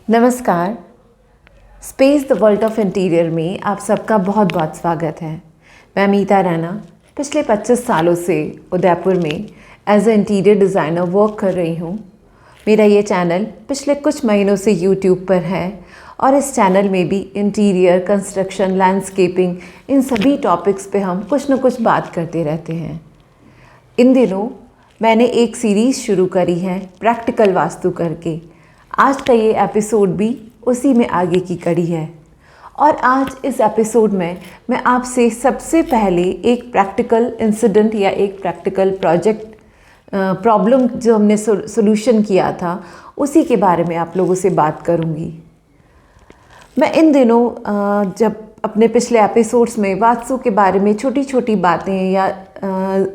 नमस्कार। Space the world of interior में आप सबका बहुत बहुत स्वागत है। मैं अमीता रैना पिछले 25 सालों से उदयपुर में as a interior designer work कर रही हूँ। मेरा ये चैनल पिछले कुछ महीनों से यूट्यूब पर है और इस चैनल में भी इंटीरियर, कंस्ट्रक्शन, लैंडस्केपिंग, इन सभी टॉपिक्स पे हम कुछ न कुछ बात करते रहते हैं। इन दिनों मैंने एक सीरीज़ शुरू करी है प्रैक्टिकल वास्तु करके। आज का ये एपिसोड भी उसी में आगे की कड़ी है और आज इस एपिसोड में मैं आपसे सबसे पहले एक प्रैक्टिकल इंसिडेंट या एक प्रैक्टिकल प्रोजेक्ट प्रॉब्लम जो हमने सोल्यूशन किया था उसी के बारे में आप लोगों से बात करूंगी। मैं इन दिनों जब अपने पिछले एपिसोड्स में वास्तु के बारे में छोटी छोटी बातें या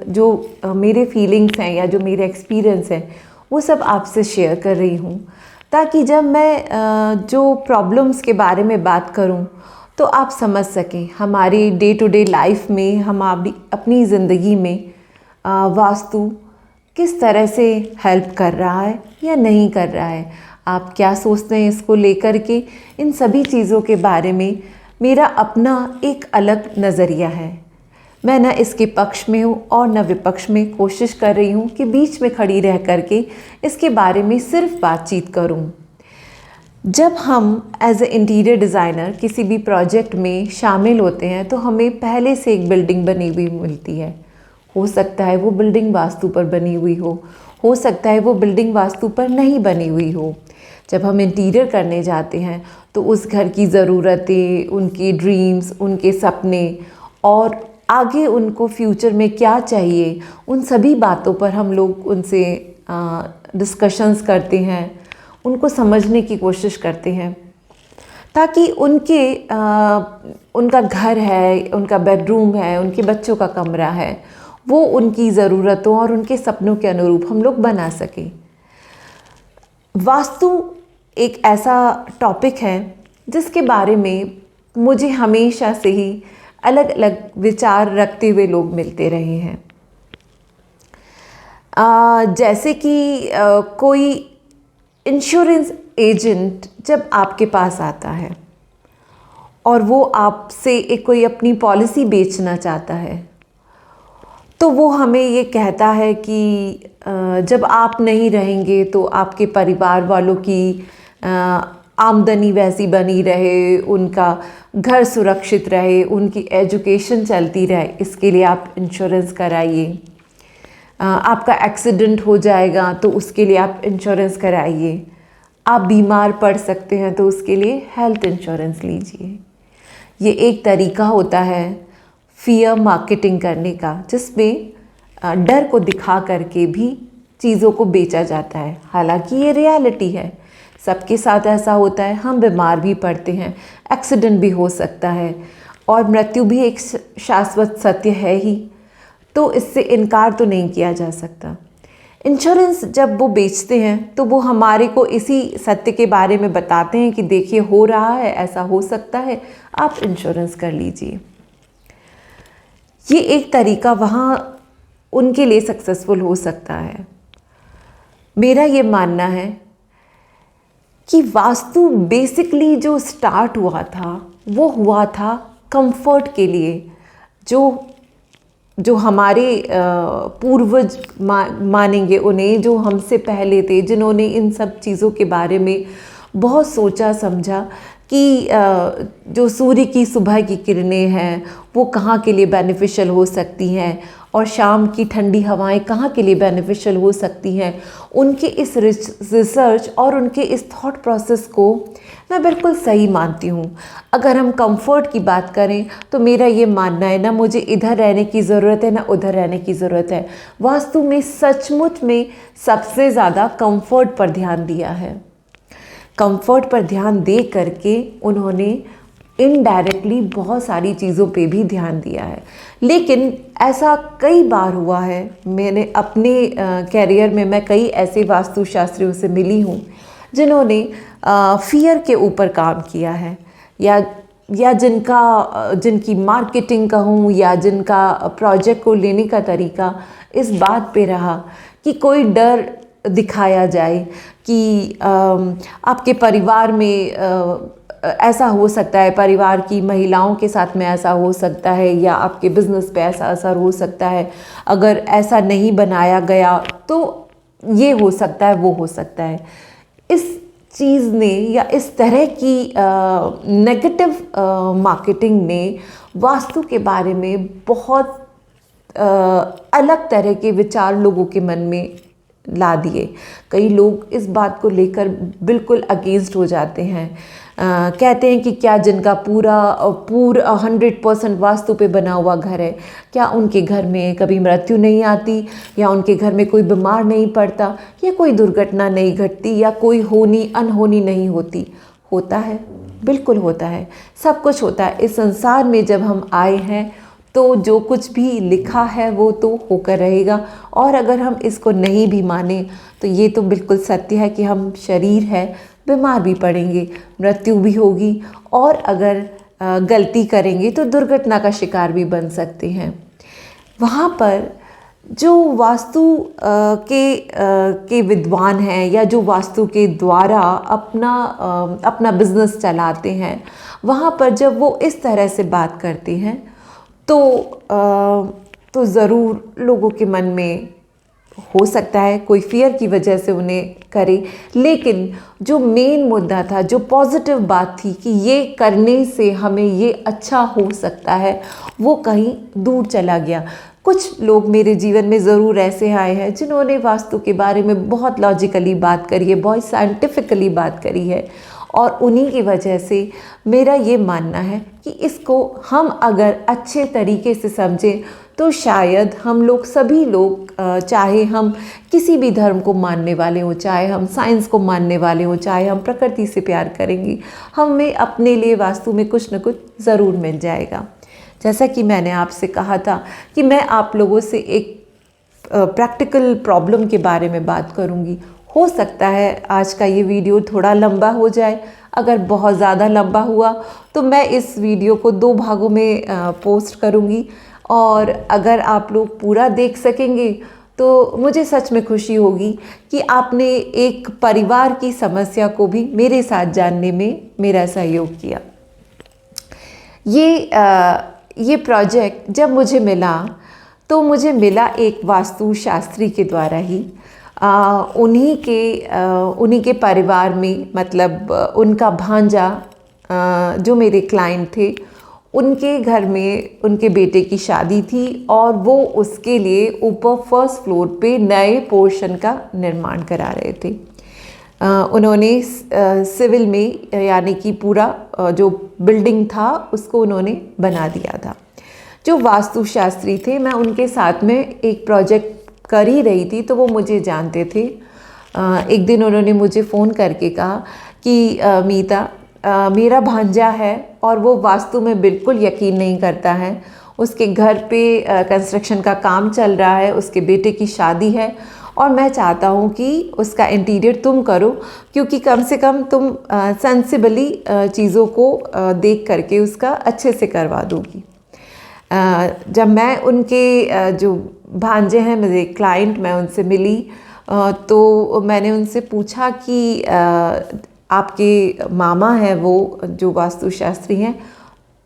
जो मेरे फीलिंग्स हैं या जो मेरे एक्सपीरियंस हैं वो सब आपसे शेयर कर रही हूँ, ताकि जब मैं जो प्रॉब्लम्स के बारे में बात करूं तो आप समझ सकें हमारी डे टू डे लाइफ में, हमारी अपनी ज़िंदगी में वास्तु किस तरह से हेल्प कर रहा है या नहीं कर रहा है। आप क्या सोचते हैं इसको लेकर के, इन सभी चीज़ों के बारे में मेरा अपना एक अलग नज़रिया है। मैं न इसके पक्ष में हूँ और न विपक्ष में। कोशिश कर रही हूँ कि बीच में खड़ी रह करके इसके बारे में सिर्फ बातचीत करूँ। जब हम एज ए इंटीरियर डिज़ाइनर किसी भी प्रोजेक्ट में शामिल होते हैं तो हमें पहले से एक बिल्डिंग बनी हुई मिलती है। हो सकता है वो बिल्डिंग वास्तु पर बनी हुई हो सकता है वो बिल्डिंग वास्तु पर नहीं बनी हुई हो। जब हम इंटीरियर करने जाते हैं तो उस घर की ज़रूरतें, उनके ड्रीम्स, उनके सपने और आगे उनको फ्यूचर में क्या चाहिए, उन सभी बातों पर हम लोग उनसे डिस्कशंस करते हैं, उनको समझने की कोशिश करते हैं, ताकि उनका घर है, उनका बेडरूम है, उनके बच्चों का कमरा है, वो उनकी ज़रूरतों और उनके सपनों के अनुरूप हम लोग बना सकें। वास्तु एक ऐसा टॉपिक है जिसके बारे में मुझे हमेशा से ही अलग अलग विचार रखते हुए लोग मिलते रहे हैं। जैसे कि कोई इंश्योरेंस एजेंट जब आपके पास आता है और वो आपसे कोई अपनी पॉलिसी बेचना चाहता है तो वो हमें ये कहता है कि जब आप नहीं रहेंगे तो आपके परिवार वालों की आमदनी वैसी बनी रहे, उनका घर सुरक्षित रहे, उनकी एजुकेशन चलती रहे, इसके लिए आप इंश्योरेंस कराइए। आपका एक्सीडेंट हो जाएगा तो उसके लिए आप इंश्योरेंस कराइए। आप बीमार पड़ सकते हैं तो उसके लिए हेल्थ इंश्योरेंस लीजिए। ये एक तरीका होता है फियर मार्केटिंग करने का, जिसमें डर को दिखा करके भी चीज़ों को बेचा जाता है। हालांकि ये रियलिटी है, सबके साथ ऐसा होता है। हम बीमार भी पड़ते हैं, एक्सीडेंट भी हो सकता है और मृत्यु भी एक शाश्वत सत्य है ही, तो इससे इनकार तो नहीं किया जा सकता। इंश्योरेंस जब वो बेचते हैं तो वो हमारे को इसी सत्य के बारे में बताते हैं कि देखिए हो रहा है, ऐसा हो सकता है, आप इंश्योरेंस कर लीजिए। ये एक तरीका वहाँ उनके लिए सक्सेसफुल हो सकता है। मेरा ये मानना है कि वास्तु बेसिकली जो स्टार्ट हुआ था वो हुआ था कंफर्ट के लिए। जो हमारे पूर्वज मानेंगे उन्हें, जो हमसे पहले थे, जिन्होंने इन सब चीज़ों के बारे में बहुत सोचा समझा कि जो सूर्य की सुबह की किरणें हैं वो कहाँ के लिए बेनिफिशियल हो सकती हैं और शाम की ठंडी हवाएं कहाँ के लिए बेनिफिशियल हो सकती हैं। उनके इस रिसर्च और उनके इस थॉट प्रोसेस को मैं बिल्कुल सही मानती हूँ। अगर हम कंफर्ट की बात करें तो मेरा ये मानना है, ना मुझे इधर रहने की ज़रूरत है ना उधर रहने की ज़रूरत है। वास्तु में सचमुच में सबसे ज़्यादा कंफर्ट पर ध्यान दिया है। कंफर्ट पर ध्यान दे करके उन्होंने इनडायरेक्टली बहुत सारी चीज़ों पे भी ध्यान दिया है। लेकिन ऐसा कई बार हुआ है, मैंने अपने कैरियर में मैं कई ऐसे वास्तुशास्त्रियों से मिली हूँ जिन्होंने फियर के ऊपर काम किया है, या जिनकी मार्केटिंग कहूँ या जिनका प्रोजेक्ट को लेने का तरीका इस बात पे रहा कि कोई डर दिखाया जाए कि आपके परिवार में ऐसा हो सकता है, परिवार की महिलाओं के साथ में ऐसा हो सकता है, या आपके बिजनेस पे ऐसा असर हो सकता है, अगर ऐसा नहीं बनाया गया तो ये हो सकता है, वो हो सकता है। इस चीज़ ने या इस तरह की नेगेटिव मार्केटिंग ने वास्तु के बारे में बहुत अलग तरह के विचार लोगों के मन में ला दिए। कई लोग इस बात को लेकर बिल्कुल अगेंस्ट हो जाते हैं। कहते हैं कि क्या जिनका पूरा 100% वास्तु पे बना हुआ घर है, क्या उनके घर में कभी मृत्यु नहीं आती, या उनके घर में कोई बीमार नहीं पड़ता, या कोई दुर्घटना नहीं घटती, या कोई अनहोनी नहीं होती। होता है, बिल्कुल होता है, सब कुछ होता है। इस संसार में जब हम आए हैं तो जो कुछ भी लिखा है वो तो होकर रहेगा। और अगर हम इसको नहीं भी माने तो ये तो बिल्कुल सत्य है कि हम शरीर है, बीमार भी पड़ेंगे, मृत्यु भी होगी, और अगर गलती करेंगे तो दुर्घटना का शिकार भी बन सकते हैं। वहाँ पर जो वास्तु के विद्वान हैं, या जो वास्तु के द्वारा अपना बिजनेस चलाते हैं, वहाँ पर जब वो इस तरह से बात करते हैं तो ज़रूर लोगों के मन में हो सकता है कोई फियर की वजह से उन्हें करे, लेकिन जो मेन मुद्दा था, जो पॉजिटिव बात थी कि ये करने से हमें ये अच्छा हो सकता है, वो कहीं दूर चला गया। कुछ लोग मेरे जीवन में ज़रूर ऐसे आए हैं जिन्होंने वास्तु के बारे में बहुत लॉजिकली बात करी है, बहुत साइंटिफिकली बात करी है, और उन्हीं की वजह से मेरा ये मानना है कि इसको हम अगर अच्छे तरीके से समझें तो शायद हम लोग, सभी लोग, चाहे हम किसी भी धर्म को मानने वाले हों, चाहे हम साइंस को मानने वाले हों, चाहे हम प्रकृति से प्यार करेंगे, हमें अपने लिए वास्तु में कुछ न कुछ ज़रूर मिल जाएगा। जैसा कि मैंने आपसे कहा था कि मैं आप लोगों से एक प्रैक्टिकल प्रॉब्लम के बारे में बात करूंगी। हो सकता है आज का ये वीडियो थोड़ा लंबा हो जाए। अगर बहुत ज़्यादा लंबा हुआ तो मैं इस वीडियो को 2 भागों में पोस्ट करूंगी, और अगर आप लोग पूरा देख सकेंगे तो मुझे सच में खुशी होगी कि आपने एक परिवार की समस्या को भी मेरे साथ जानने में मेरा सहयोग किया। ये प्रोजेक्ट जब मुझे मिला तो मुझे मिला एक वास्तु शास्त्री के द्वारा ही। उन्हीं के परिवार में, मतलब उनका भांजा, जो मेरे क्लाइंट थे, उनके घर में उनके बेटे की शादी थी, और वो उसके लिए ऊपर फर्स्ट फ्लोर पे नए पोर्शन का निर्माण करा रहे थे। उन्होंने सिविल में, यानी कि पूरा जो बिल्डिंग था उसको उन्होंने बना दिया था। जो वास्तु शास्त्री थे, मैं उनके साथ में एक प्रोजेक्ट कर ही रही थी, तो वो मुझे जानते थे। एक दिन उन्होंने मुझे फ़ोन करके कहा कि मीता, मेरा भांजा है और वो वास्तु में बिल्कुल यकीन नहीं करता है। उसके घर पे कंस्ट्रक्शन का काम चल रहा है, उसके बेटे की शादी है, और मैं चाहता हूँ कि उसका इंटीरियर तुम करो, क्योंकि कम से कम तुम सेंसिबली चीज़ों को देख करके उसका अच्छे से करवा दोगी। जब मैं उनके जो भांजे हैं, मेरे क्लाइंट, मैं उनसे मिली तो मैंने उनसे पूछा कि आपके मामा हैं वो जो वास्तुशास्त्री हैं,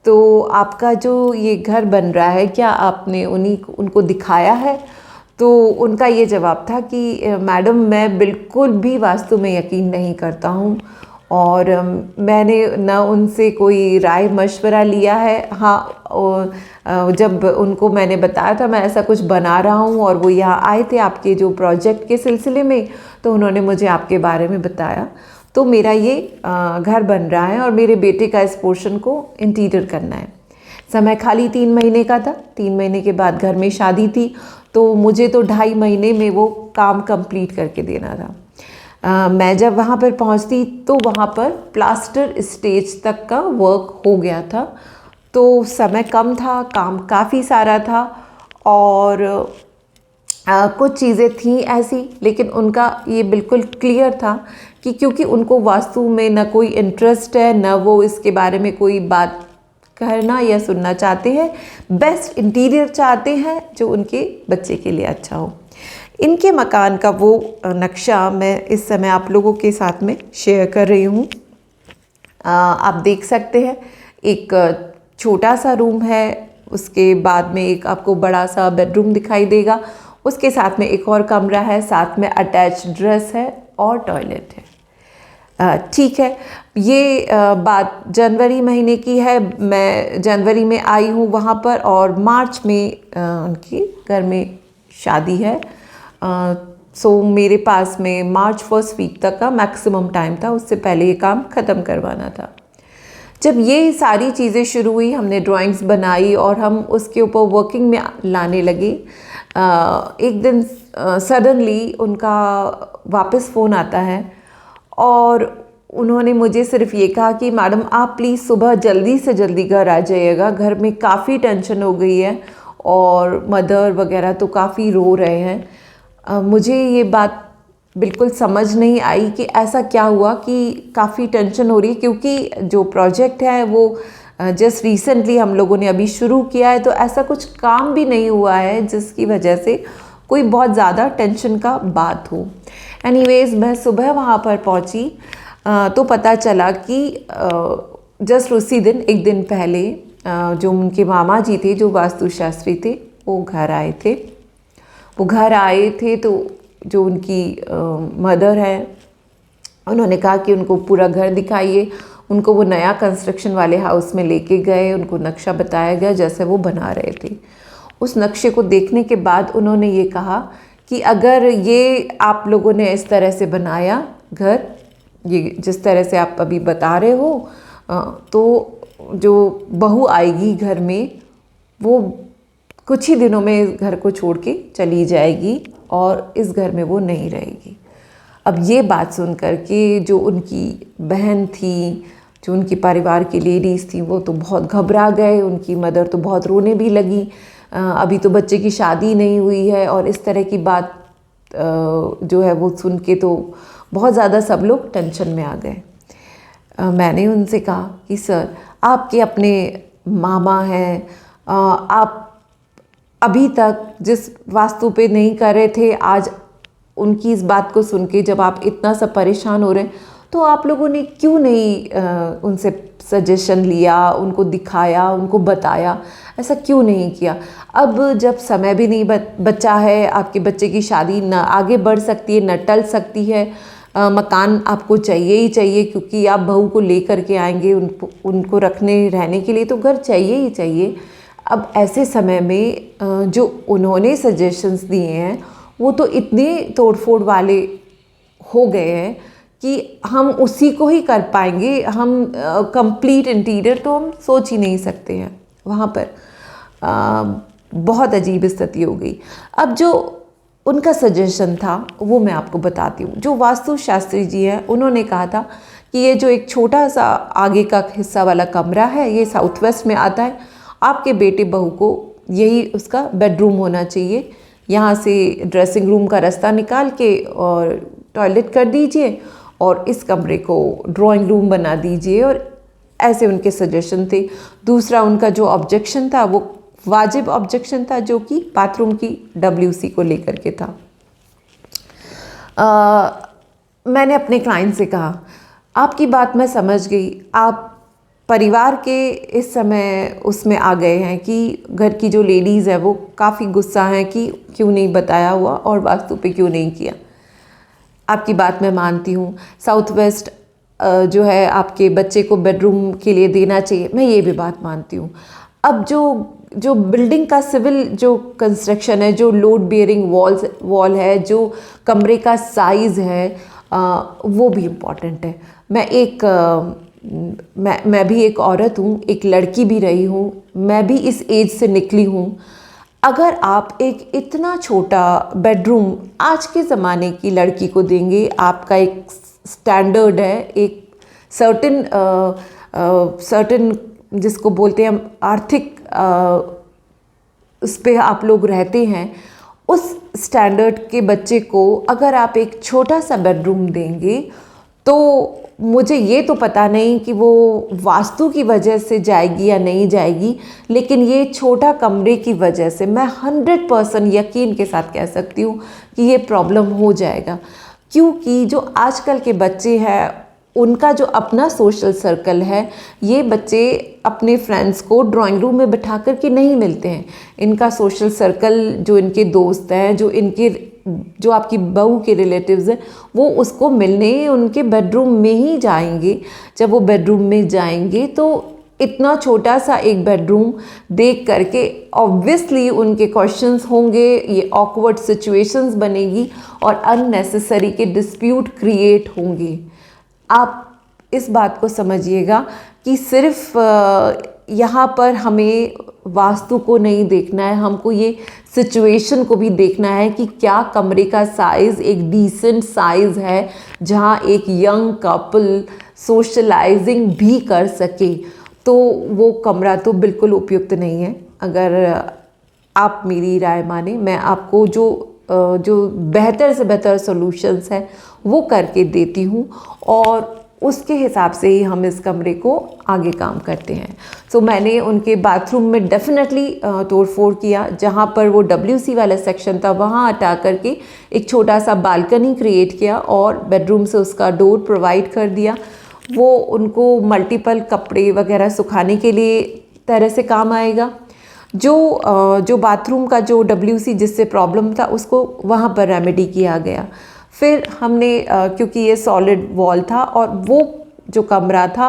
तो आपका जो ये घर बन रहा है, क्या आपने उनको दिखाया है? तो उनका ये जवाब था कि मैडम, मैं बिल्कुल भी वास्तु में यकीन नहीं करता हूँ, और मैंने न उनसे कोई राय मशवरा लिया है। हाँ, जब उनको मैंने बताया था मैं ऐसा कुछ बना रहा हूँ, और वो यहाँ आए थे आपके जो प्रोजेक्ट के सिलसिले में, तो उन्होंने मुझे आपके बारे में बताया। तो मेरा ये घर बन रहा है और मेरे बेटे का इस पोर्शन को इंटीरियर करना है। समय खाली 3 महीने का था। 3 महीने के बाद घर में शादी थी, तो मुझे तो 2.5 महीने में वो काम कंप्लीट करके देना था। मैं जब वहाँ पर पहुँचती तो वहाँ पर प्लास्टर स्टेज तक का वर्क हो गया था, तो समय कम था, काम काफ़ी सारा था, और कुछ चीज़ें थी ऐसी, लेकिन उनका ये बिल्कुल क्लियर था कि क्योंकि उनको वास्तु में न कोई इंटरेस्ट है, न वो इसके बारे में कोई बात करना या सुनना चाहते हैं, बेस्ट इंटीरियर चाहते हैं जो उनके बच्चे के लिए अच्छा हो। इनके मकान का वो नक्शा मैं इस समय आप लोगों के साथ में शेयर कर रही हूँ। आप देख सकते हैं एक छोटा सा रूम है, उसके बाद में एक आपको बड़ा सा बेडरूम दिखाई देगा, उसके साथ में एक और कमरा है, साथ में अटैच ड्रेस है और टॉयलेट है। ठीक है, ये बात जनवरी महीने की है। मैं जनवरी में आई हूँ वहाँ पर और मार्च में उनकी घर में शादी है। सो मेरे पास में मार्च फर्स्ट वीक तक का मैक्सिमम टाइम था, उससे पहले ये काम ख़त्म करवाना था। जब ये सारी चीज़ें शुरू हुई, हमने ड्राइंग्स बनाई और हम उसके ऊपर वर्किंग में लाने लगे। एक दिन सडनली उनका वापस फ़ोन आता है और उन्होंने मुझे सिर्फ ये कहा कि मैडम आप प्लीज़ सुबह जल्दी से जल्दी घर आ जाइएगा, घर में काफ़ी टेंशन हो गई है और मदर वगैरह तो काफ़ी रो रहे हैं। मुझे ये बात बिल्कुल समझ नहीं आई कि ऐसा क्या हुआ कि काफ़ी टेंशन हो रही है, क्योंकि जो प्रोजेक्ट है वो जस्ट रिसेंटली हम लोगों ने अभी शुरू किया है, तो ऐसा कुछ काम भी नहीं हुआ है जिसकी वजह से कोई बहुत ज़्यादा टेंशन का बात हो। एनीवेज़ मैं सुबह वहाँ पर पहुँची तो पता चला कि जस्ट उसी दिन एक दिन पहले जो उनके मामा जी थे, जो वास्तुशास्त्री थे, वो घर आए थे। वो घर आए थे तो जो उनकी मदर है, उन्होंने कहा कि उनको पूरा घर दिखाइए। उनको वो नया कंस्ट्रक्शन वाले हाउस में लेके गए, उनको नक्शा बताया गया जैसे वो बना रहे थे। उस नक्शे को देखने के बाद उन्होंने ये कहा कि अगर ये आप लोगों ने इस तरह से बनाया घर, ये जिस तरह से आप अभी बता रहे हो, तो जो बहू आएगी घर में वो कुछ ही दिनों में इस घर को छोड़ के चली जाएगी और इस घर में वो नहीं रहेगी। अब ये बात सुनकर के जो उनकी बहन थी, जो उनकी परिवार की लेडीज़ थी, वो तो बहुत घबरा गए। उनकी मदर तो बहुत रोने भी लगी। अभी तो बच्चे की शादी नहीं हुई है और इस तरह की बात जो है वो सुन के तो बहुत ज़्यादा सब लोग टेंशन में आ गए। मैंने उनसे कहा कि सर आपके अपने मामा हैं, आप अभी तक जिस वास्तु पे नहीं कर रहे थे, आज उनकी इस बात को सुन के जब आप इतना सब परेशान हो रहे हैं, तो आप लोगों ने क्यों नहीं उनसे सजेशन लिया, उनको दिखाया, उनको बताया, ऐसा क्यों नहीं किया? अब जब समय भी नहीं बचा है, आपके बच्चे की शादी न आगे बढ़ सकती है न टल सकती है, मकान आपको चाहिए ही चाहिए, क्योंकि आप बहू को लेकर के आएंगे, उनको रखने रहने के लिए तो घर चाहिए ही चाहिए। अब ऐसे समय में जो उन्होंने सजेशंस दिए हैं वो तो इतने तोड़फोड़ वाले हो गए हैं कि हम उसी को ही कर पाएंगे। हम कंप्लीट इंटीरियर तो हम सोच ही नहीं सकते हैं। वहाँ पर बहुत अजीब स्थिति हो गई। अब जो उनका सजेशन था वो मैं आपको बताती हूँ। जो वास्तुशास्त्री जी हैं, उन्होंने कहा था कि ये जो एक छोटा सा आगे का हिस्सा वाला कमरा है, ये साउथ वेस्ट में आता है। आपके बेटे बहू को यही उसका बेडरूम होना चाहिए। यहाँ से ड्रेसिंग रूम का रास्ता निकाल के और टॉयलेट कर दीजिए और इस कमरे को ड्राइंग रूम बना दीजिए। और ऐसे उनके सजेशन थे। दूसरा उनका जो ऑब्जेक्शन था वो वाजिब ऑब्जेक्शन था, जो कि बाथरूम की WC को लेकर के था। मैंने अपने क्लाइंट से कहा आपकी बात मैं समझ गई, आप परिवार के इस समय उसमें आ गए हैं कि घर की जो लेडीज़ है वो काफ़ी गुस्सा हैं कि क्यों नहीं बताया हुआ और वास्तु पे क्यों नहीं किया। आपकी बात मैं मानती हूँ, साउथ वेस्ट जो है आपके बच्चे को बेडरूम के लिए देना चाहिए, मैं ये भी बात मानती हूँ। अब जो बिल्डिंग का सिविल जो कंस्ट्रक्शन है, जो लोड बेयरिंग वॉल है, जो कमरे का साइज़ है, वो भी इम्पॉर्टेंट है। मैं भी एक औरत हूँ, एक लड़की भी रही हूँ, मैं भी इस एज से निकली हूँ। अगर आप एक इतना छोटा बेडरूम आज के ज़माने की लड़की को देंगे, आपका एक स्टैंडर्ड है, एक सर्टेन जिसको बोलते हैं हम आर्थिक उस पे आप लोग रहते हैं, उस स्टैंडर्ड के बच्चे को अगर आप एक छोटा सा बेडरूम देंगे तो मुझे ये तो पता नहीं कि वो वास्तु की वजह से जाएगी या नहीं जाएगी, लेकिन ये छोटा कमरे की वजह से मैं 100% यकीन के साथ कह सकती हूँ कि ये प्रॉब्लम हो जाएगा। क्योंकि जो आजकल के बच्चे हैं उनका जो अपना सोशल सर्कल है, ये बच्चे अपने फ्रेंड्स को ड्राइंग रूम में बिठा कर के नहीं मिलते हैं। इनका सोशल सर्कल, जो इनके दोस्त हैं, जो आपकी बहू के रिलेटिव्स हैं, वो उसको मिलने उनके बेडरूम में ही जाएंगे। जब वो बेडरूम में जाएंगे तो इतना छोटा सा एक बेडरूम देख करके ऑब्वियसली उनके क्वेश्चंस होंगे, ये ऑकवर्ड सिचुएशंस बनेगी और अननेसेसरी के डिस्प्यूट क्रिएट होंगे। आप इस बात को समझिएगा कि सिर्फ यहाँ पर हमें वास्तु को नहीं देखना है, हमको ये सिचुएशन को भी देखना है कि क्या कमरे का साइज़ एक डिसेंट साइज़ है जहाँ एक यंग कपल सोशलाइजिंग भी कर सके। तो वो कमरा तो बिल्कुल उपयुक्त नहीं है। अगर आप मेरी राय माने, मैं आपको जो बेहतर से बेहतर सॉल्यूशंस हैं वो करके देती हूँ और उसके हिसाब से ही हम इस कमरे को आगे काम करते हैं। सो मैंने उनके बाथरूम में डेफिनेटली तोड़ फोड़ किया। जहाँ पर वो WC वाला सेक्शन था वहाँ हटा करके एक छोटा सा बालकनी क्रिएट किया और बेडरूम से उसका डोर प्रोवाइड कर दिया। वो उनको मल्टीपल कपड़े वगैरह सुखाने के लिए तरह से काम आएगा। जो बाथरूम का जो WC जिससे प्रॉब्लम था उसको वहाँ पर रेमेडी किया गया। फिर हमने क्योंकि ये सॉलिड वॉल था और वो जो कमरा था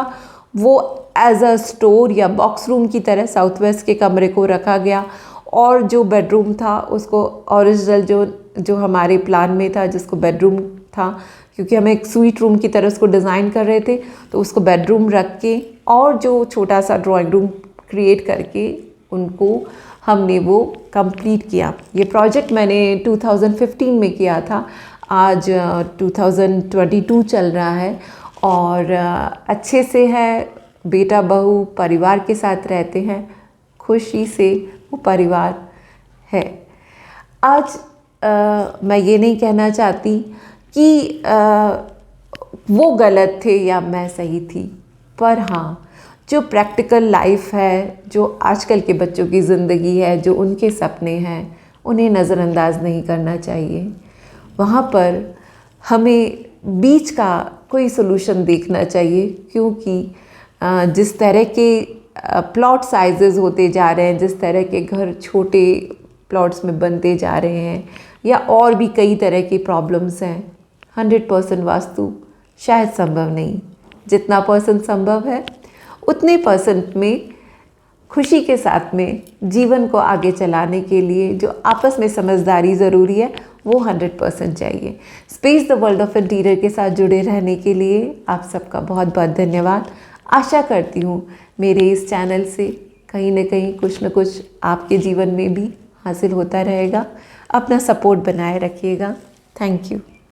वो एज अ स्टोर या बॉक्स रूम की तरह साउथ वेस्ट के कमरे को रखा गया और जो बेडरूम था उसको ओरिजिनल जो हमारे प्लान में था जिसको बेडरूम था, क्योंकि हम एक स्वीट रूम की तरह उसको डिज़ाइन कर रहे थे, तो उसको बेडरूम रख के और जो छोटा सा ड्राइंग रूम क्रिएट करके उनको हमने वो कंप्लीट किया। ये प्रोजेक्ट मैंने 2015 में किया था। आज 2022 चल रहा है और अच्छे से है। बेटा बहू परिवार के साथ रहते हैं, खुशी से वो परिवार है। आज मैं ये नहीं कहना चाहती कि वो गलत थे या मैं सही थी, पर हाँ, जो प्रैक्टिकल लाइफ है, जो आजकल के बच्चों की ज़िंदगी है, जो उनके सपने हैं, उन्हें नज़रअंदाज नहीं करना चाहिए। वहाँ पर हमें बीच का कोई सॉल्यूशन देखना चाहिए, क्योंकि जिस तरह के प्लॉट साइजेस होते जा रहे हैं, जिस तरह के घर छोटे प्लॉट्स में बनते जा रहे हैं, या और भी कई तरह की प्रॉब्लम्स हैं, 100% वास्तु शायद संभव नहीं। जितना % संभव है उतने % में खुशी के साथ में जीवन को आगे चलाने के लिए जो आपस में समझदारी ज़रूरी है वो 100% चाहिए। Space the world of interior के साथ जुड़े रहने के लिए आप सबका बहुत बहुत धन्यवाद। आशा करती हूँ मेरे इस चैनल से कहीं ना कहीं कुछ न कुछ आपके जीवन में भी हासिल होता रहेगा। अपना सपोर्ट बनाए रखिएगा। Thank you.